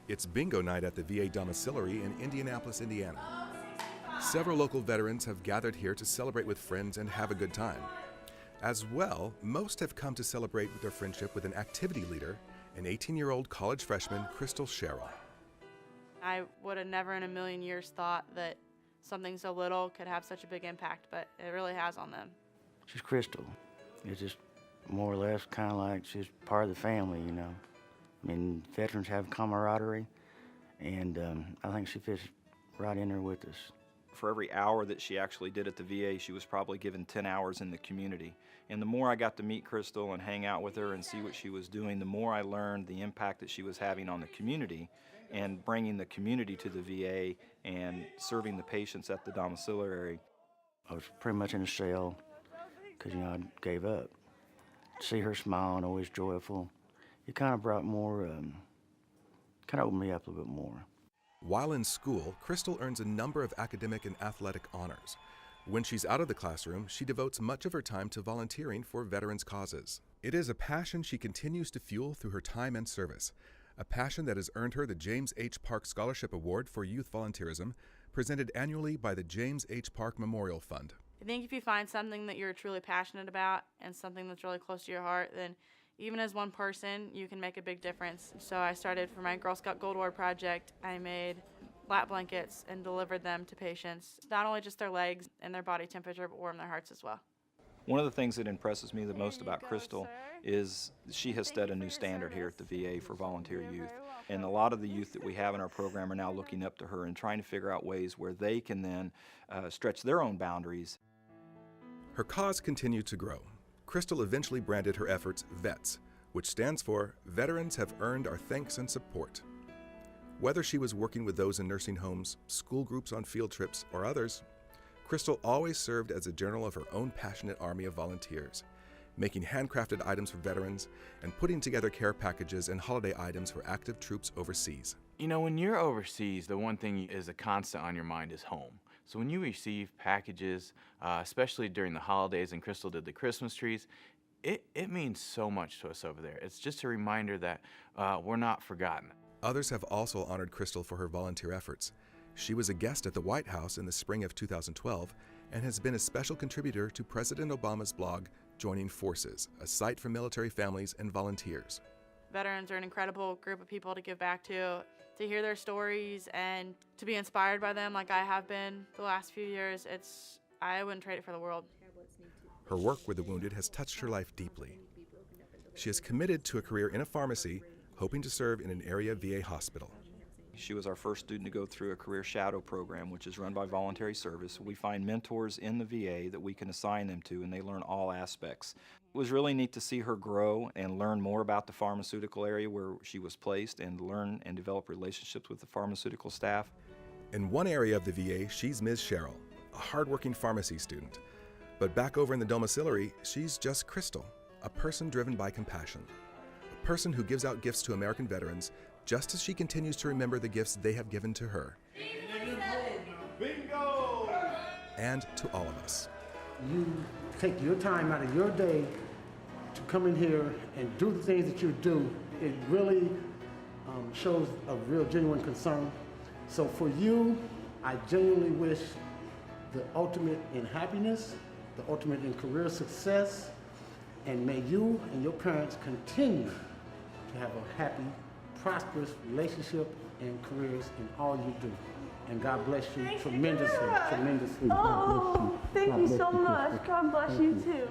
It's bingo night at the VA domiciliary in Indianapolis, Indiana. Several local veterans have gathered here to celebrate with friends and have a good time. As well, most have come to celebrate their friendship with an activity leader, an 18-year-old college freshman, Krystal Sherrill. I would have never in a million years thought that something so little could have such a big impact, but it really has on them. She's Krystal. It's just more or less kind of like she's part of the family, you know. I mean, veterans have camaraderie, and I think she fits right in there with us. For every hour that she actually did at the VA, she was probably given 10 hours in the community. And the more I got to meet Krystal and hang out with her and see what she was doing, the more I learned the impact that she was having on the community and bringing the community to the VA and serving the patients at the domiciliary. I was pretty much in a shell because, you know, I gave up. To see her smiling, always joyful, it kind of brought more, kind of opened me up a little bit more. While in school, Krystal earns a number of academic and athletic honors. When she's out of the classroom, she devotes much of her time to volunteering for veterans' causes. It is a passion she continues to fuel through her time and service, a passion that has earned her the James H. Parke Scholarship Award for Youth Volunteerism, presented annually by the James H. Parke Memorial Fund. I think if you find something that you're truly passionate about and something that's really close to your heart, then even as one person, you can make a big difference. So I started for my Girl Scout Gold Award project. I made lap blankets and delivered them to patients, not only just their legs and their body temperature, but warm their hearts as well. One of the things that impresses me the most about Krystal is she has set a new standard here at the VA for volunteer youth. And a lot of the youth that we have in our program are now looking up to her and trying to figure out ways where they can then stretch their own boundaries. Her cause continued to grow. Krystal eventually branded her efforts VETS, which stands for Veterans Have Earned Our Thanks and Support. Whether she was working with those in nursing homes, school groups on field trips, or others, Krystal always served as a general of her own passionate army of volunteers, making handcrafted items for veterans and putting together care packages and holiday items for active troops overseas. You know, when you're overseas, the one thing is a constant on your mind is home. So when you receive packages, especially during the holidays, and Krystal did the Christmas trees, it means so much to us over there. It's just a reminder that we're not forgotten. Others have also honored Krystal for her volunteer efforts. She was a guest at the White House in the spring of 2012 and has been a special contributor to President Obama's blog, Joining Forces, a site for military families and volunteers. Veterans are an incredible group of people to give back to hear their stories and to be inspired by them like I have been the last few years. I wouldn't trade it for the world. Her work with the wounded has touched her life deeply. She is committed to a career in a pharmacy, hoping to serve in an area VA hospital. She was our first student to go through a career shadow program, which is run by voluntary service. We find mentors in the VA that we can assign them to, and they learn all aspects. It was really neat to see her grow and learn more about the pharmaceutical area where she was placed and learn and develop relationships with the pharmaceutical staff. In one area of the VA, she's Ms. Sherrill, a hardworking pharmacy student. But back over in the domiciliary, she's just Krystal, a person driven by compassion. A person who gives out gifts to American veterans just as she continues to remember the gifts they have given to her. Bingo! And to all of us. You take your time out of your day to come in here and do the things that you do. It really shows a real genuine concern. So for you, I genuinely wish the ultimate in happiness, the ultimate in career success, and may you and your parents continue to have a happy, prosperous relationship and careers in all you do. And God bless you tremendously, tremendously. Oh, thank you so much. God bless you too.